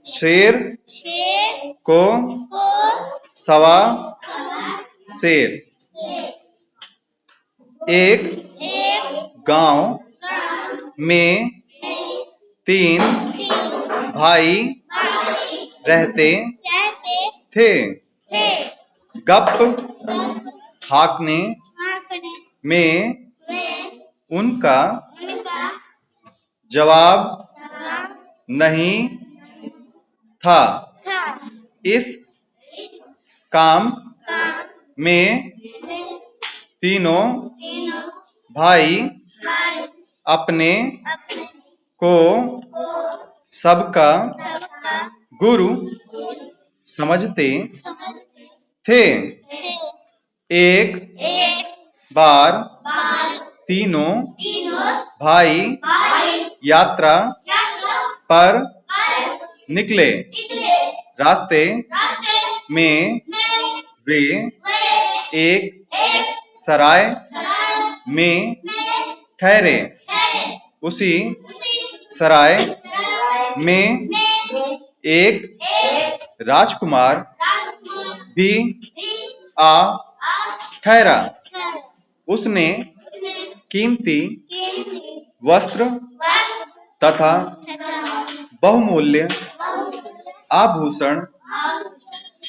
शेर को सवा शेर। एक गांव में 3 भाई रहते थे। गप हाँकने में उनका जवाब नहीं था। इस काम में तीनों भाई अपने को सबका गुरु समझते थे। एक बार तीनों भाई यात्रा पर निकले। रास्ते में वे एक सराय में ठहरे। उसी सराय में एक राजकुमार भी आ ठहरा। उसने कीमती वस्त्र तथा बहुमूल्य आभूषण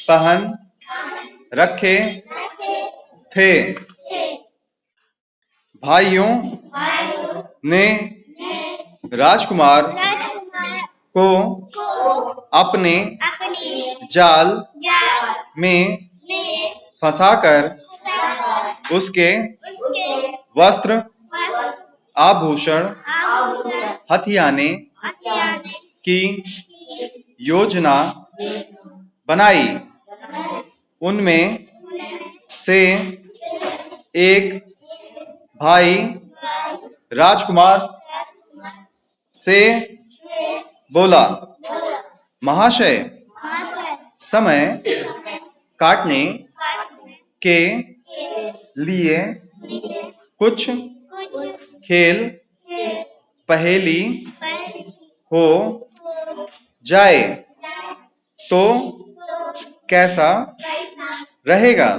पहन रखे थे। भाइयों ने राजकुमार को अपने जाल में फंसाकर उसके वस्त्र आभूषण हथियाने की योजना बनाई। उनमें से एक भाई राजकुमार से बोला, महाशय, समय काटने के लिए कुछ खेल पहेली हो जाए तो कैसा रहेगा?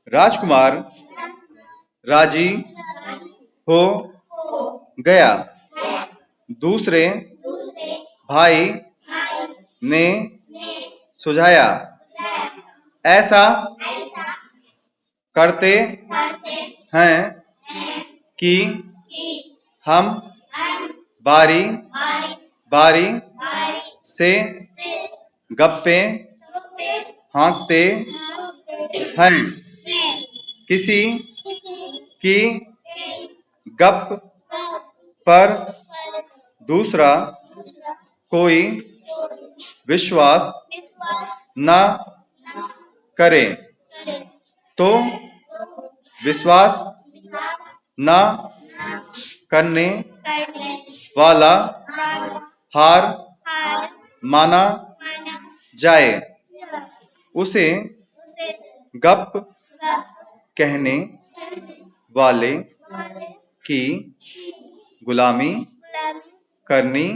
राजकुमार राजी हो गया। दूसरे भाई ने सुझाया, ऐसा करते हैं कि हम बारी बारी से गप्पे हाँकते हैं। किसी की गप पर दूसरा कोई विश्वास न करे तो विश्वास न करने वाला हार माना जाए। उसे गप कहने वाले की गुलामी करनी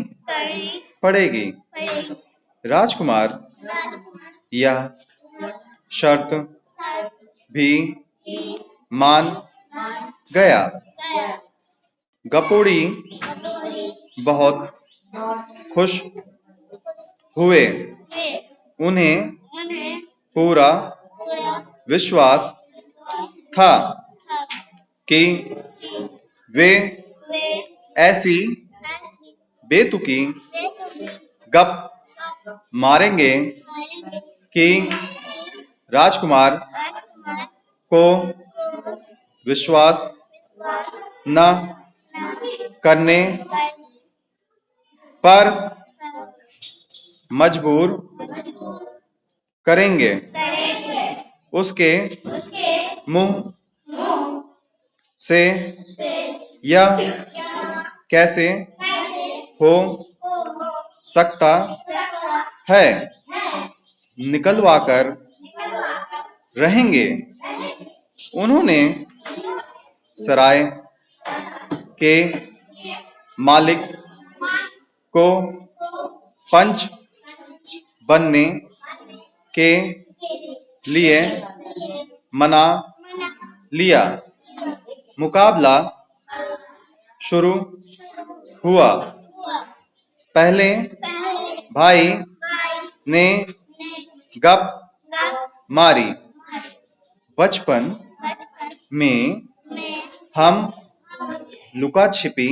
पड़ेगी। राजकुमार यह शर्त भी मान गया। गपोड़ी बहुत खुश हुए। उन्हें पूरा विश्वास था कि वे ऐसी बेतुकी गप मारेंगे कि राजकुमार को विश्वास न करने पर मजबूर करेंगे। उसके मुंह से यह कैसे हो सकता है? निकलवाकर रहेंगे। उन्होंने सराय के मालिक को पंच बनने के लिए मना लिया। मुकाबला शुरू हुआ। पहले भाई ने गप मारी। बचपन में हम लुका छिपी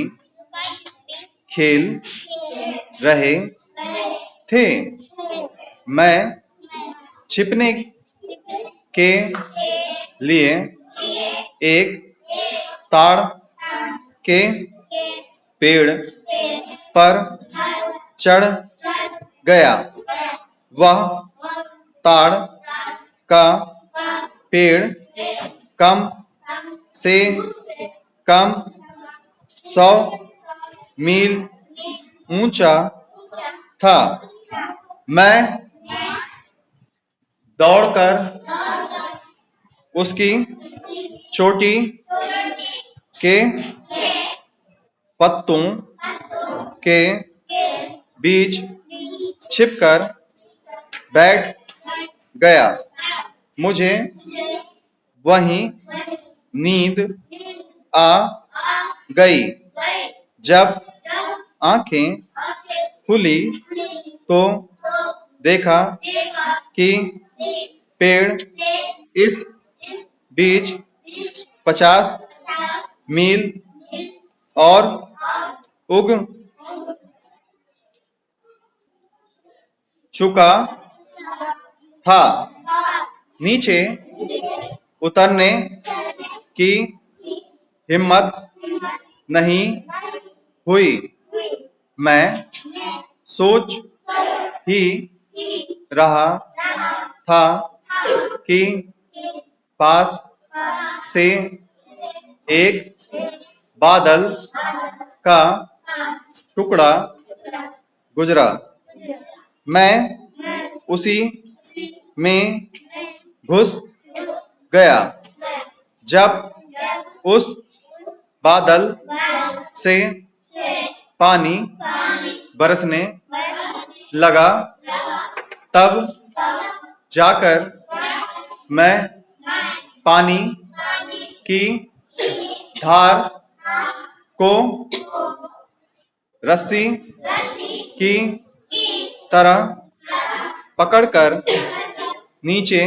खेल रहे थे। मैं छिपने के लिए एक ताड़ के पेड़ पर चढ़ गया। वह ताड़ का पेड़ कम से कम 100 मील ऊंचा था। मैं दौड़कर उसकी चोटी के पत्तों के बीच छिपकर बैठ गया। मुझे वहीं नींद आ गई। जब आंखें खुली तो देखा कि पेड़ इस बीच 50 मील और उग चुका था। नीचे उतरने की हिम्मत नहीं हुई। मैं सोच ही रहा था कि पास से एक बादल का टुकड़ा गुजरा। मैं उसी में घुस गया। जब उस बादल से पानी बरसने लगा तब जाकर मैं पानी की धार को रस्सी की तरह पकड़कर नीचे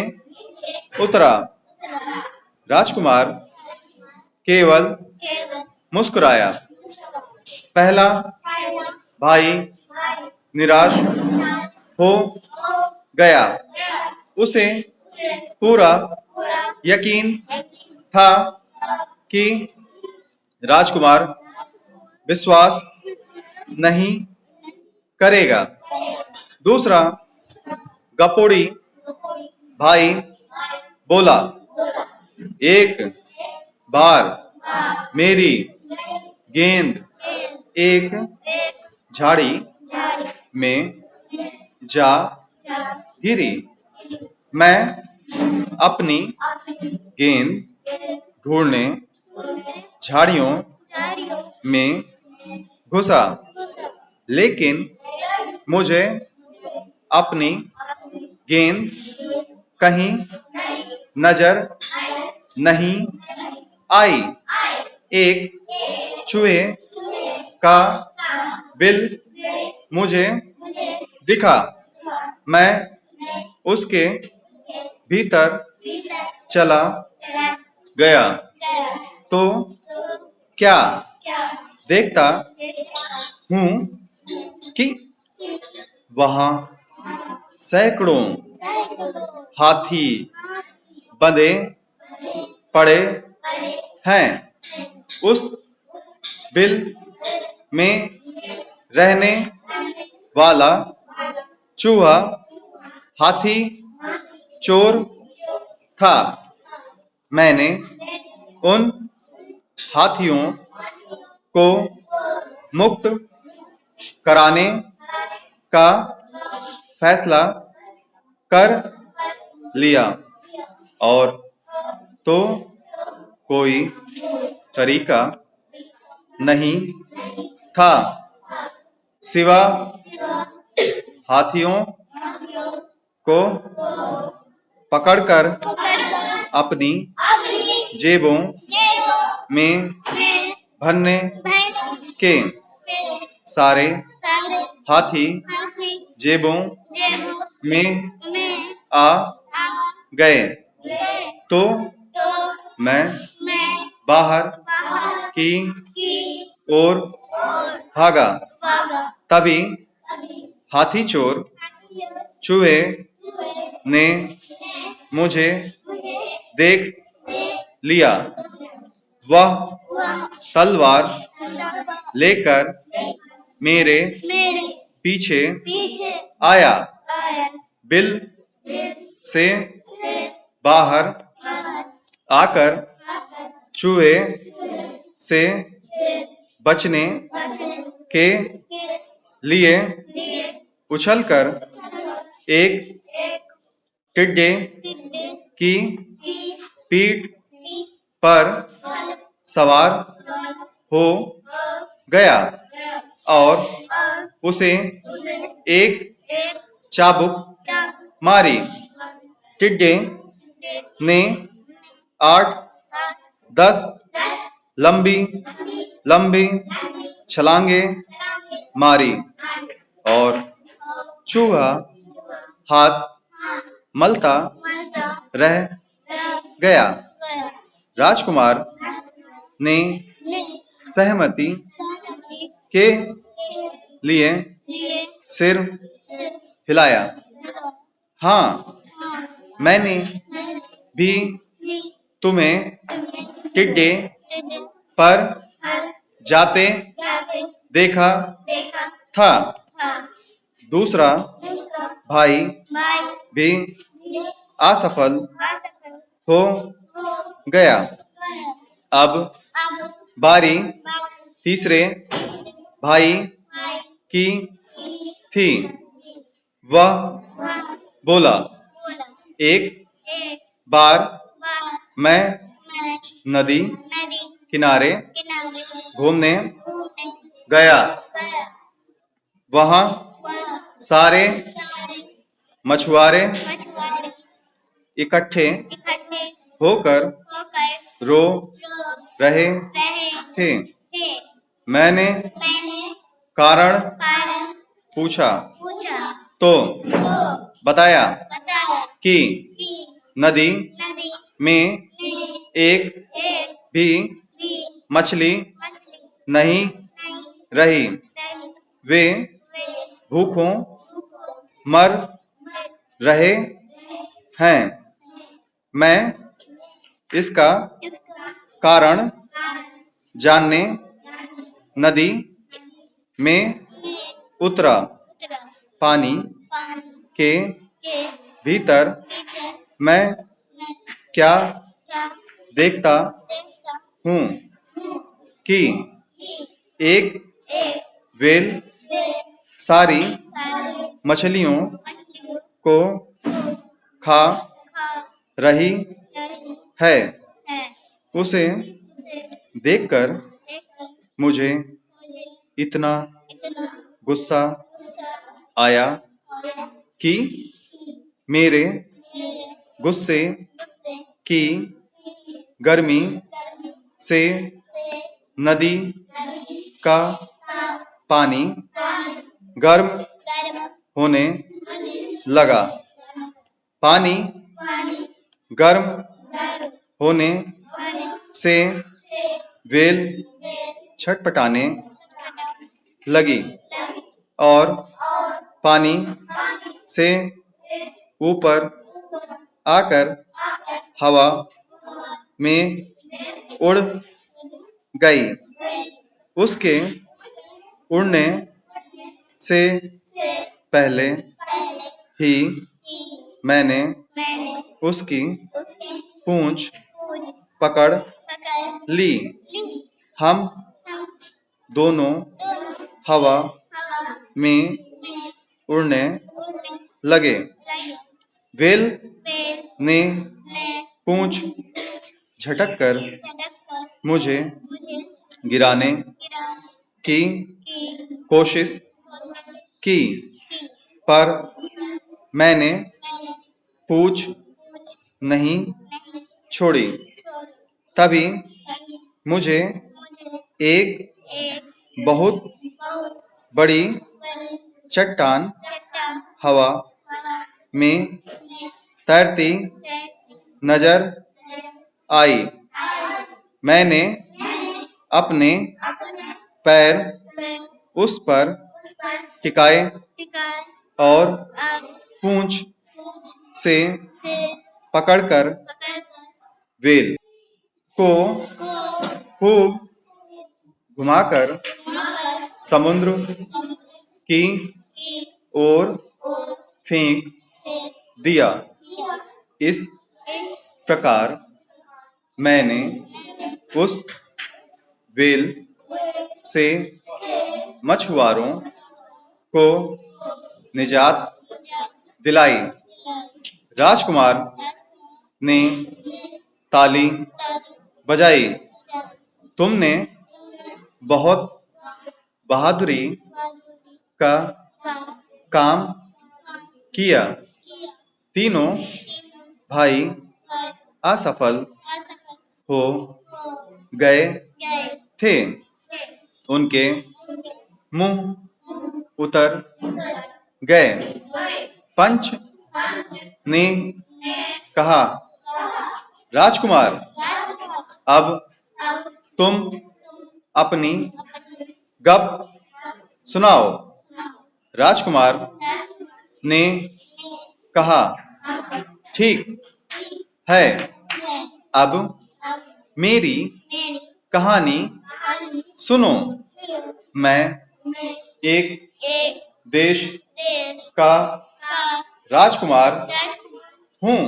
उतरा। राजकुमार केवल मुस्कुराया। पहला भाई निराश हो गया। उसे पूरा यकीन था कि राजकुमार विश्वास नहीं करेगा। दूसरा गपोड़ी भाई बोला, एक बार मेरी गेंद एक झाड़ी में जा गिरी। मैं अपनी गेंद ढूंढने झाड़ियों में घुसा, लेकिन मुझे अपनी गेंद कहीं नजर नहीं आई। एक चूहे का बिल मुझे दिखा। मैं उसके भीतर चला गया तो क्या देखता हूँ कि वहां सैकड़ों हाथी बंधे पड़े हैं। उस बिल में रहने वाला चूहा हाथी चोर था। मैंने उन हाथियों को मुक्त कराने का फैसला कर लिया और तो कोई तरीका नहीं था सिवा हाथियों को पकड़कर अपनी जेबों में भरने के सारे हाथी जेबों में आ गए तो मैं बाहर की ओर भागा। तभी हाथी चोर चूहे ने मुझे देख लिया। वह तलवार लेकर मेरे पीछे आया। बिल से बाहर आकर चूहे से बचने के लिए उछलकर एक टिड्डे की पीठ पर सवार हो गया और उसे एक चाबुक मारी। टिड्डे ने 8-10 लंबी लंबी छलांगें मारी और चूहा हाथ मलता रह गया। राजकुमार ने सहमति के लिए सिर हिलाया। हाँ, मैंने भी तुम्हें टिड्डे पर जाते देखा था। दूसरा भाई भी असफल हो गया। अब बारी तीसरे भाई की थी। वह बोला, एक बार मैं नदी किनारे घूमने गया। वहां सारे मछुआरे इकट्ठे होकर रो रहे थे। मैंने कारण पूछा तो बताया कि नदी में एक भी मछली नहीं रही। वे भूखों मर रहे हैं। मैं इसका कारण जानने नदी में उतरा। पानी के भीतर मैं क्या देखता हूँ कि एक व्हेल सारी मछलियों को खा रही है। उसे देखकर मुझे इतना गुस्सा आया कि मेरे गुस्से की गर्मी से नदी का पानी गर्म होने लगा। पानी गर्म होने से व्हेल छटपटाने लगी और पानी से ऊपर आकर हवा में उड़ गई। उसके उड़ने से पहले ही मैंने उसकी पूंछ पकड़ ली। हम दोनों हवा में उड़ने लगे। व्हेल ने पूंछ झटककर मुझे गिराने की कोशिश की, पर मैंने पूछ नहीं छोड़ी। तभी मुझे एक बहुत बड़ी चट्टान हवा में तैरती नजर आई। मैंने अपने पैर उस पर टिकाए और पूंछ से पकड़कर वेल को खूब घुमाकर समुद्र की ओर फेंक दिया। इस प्रकार मैंने उस वेल से मछुआरों को निजात दिलाई। राजकुमार ने ताली बजाई। तुमने बहुत बहादुरी का काम किया। तीनों भाई असफल हो गए थे। उनके मुंह उतर गए। पंच ने कहा, राजकुमार, अब तुम अपनी गप सुनाओ। राजकुमार ने कहा, ठीक है, अब मेरी कहानी सुनो। मैं एक देश का राजकुमार हूँ।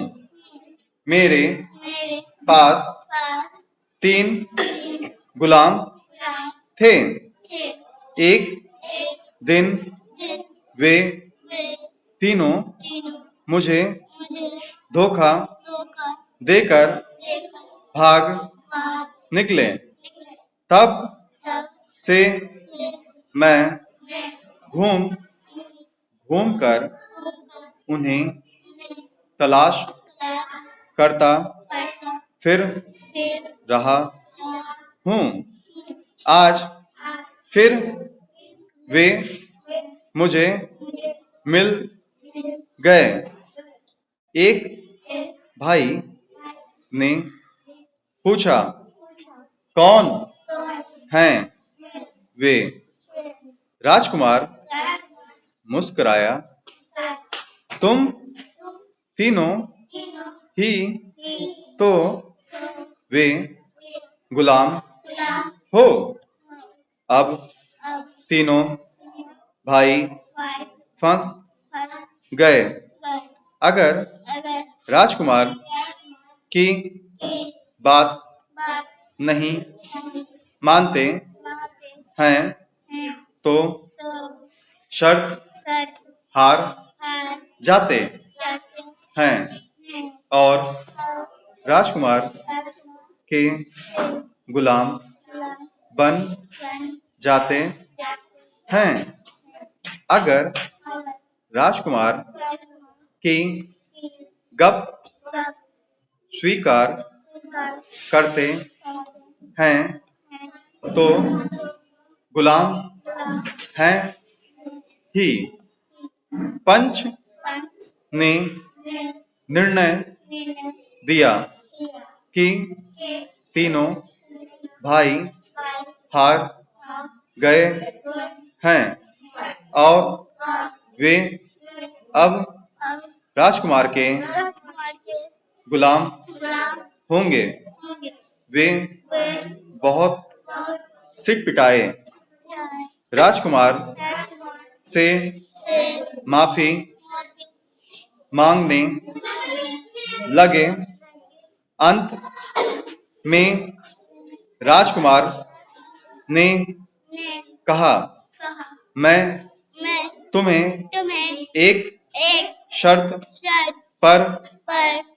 मेरे पास 3 गुलाम थे। एक दिन वे तीनों मुझे धोखा देकर भाग निकले। तब से मैं घूम घूमकर उन्हें तलाश करता फिर रहा हूँ। आज फिर वे मुझे मिल गए। एक भाई ने पूछा, कौन हैं वे? राजकुमार मुस्कुराया, तुम तीनों ही तो वे गुलाम हो। अब तीनों भाई फंस गए। अगर राजकुमार की बात नहीं मानते हैं तो शर्त हार जाते हैं और राजकुमार के गुलाम बन जाते हैं। अगर राजकुमार की गप स्वीकार करते हैं तो गुलाम हैं ही। पंच ने निर्णय दिया कि तीनों भाई हार गए हैं और वे अब राजकुमार के गुलाम होंगे। वे बहुत सिटपिटाए। राजकुमार से माफी मांगने लगे। अंत में राजकुमार ने कहा, मैं तुम्हें एक शर्त पर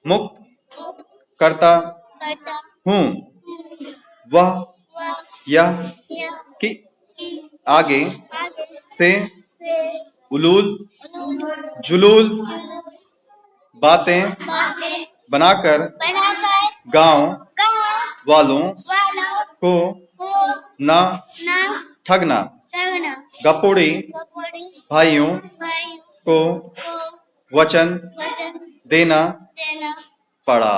मुक्त करता हूँ। वह यह कि आगे से उलूल जुलूल बातें बनाकर गांव वालों को ना ठगना। गपोड़ी भाइयों को वचन देना पड़ा।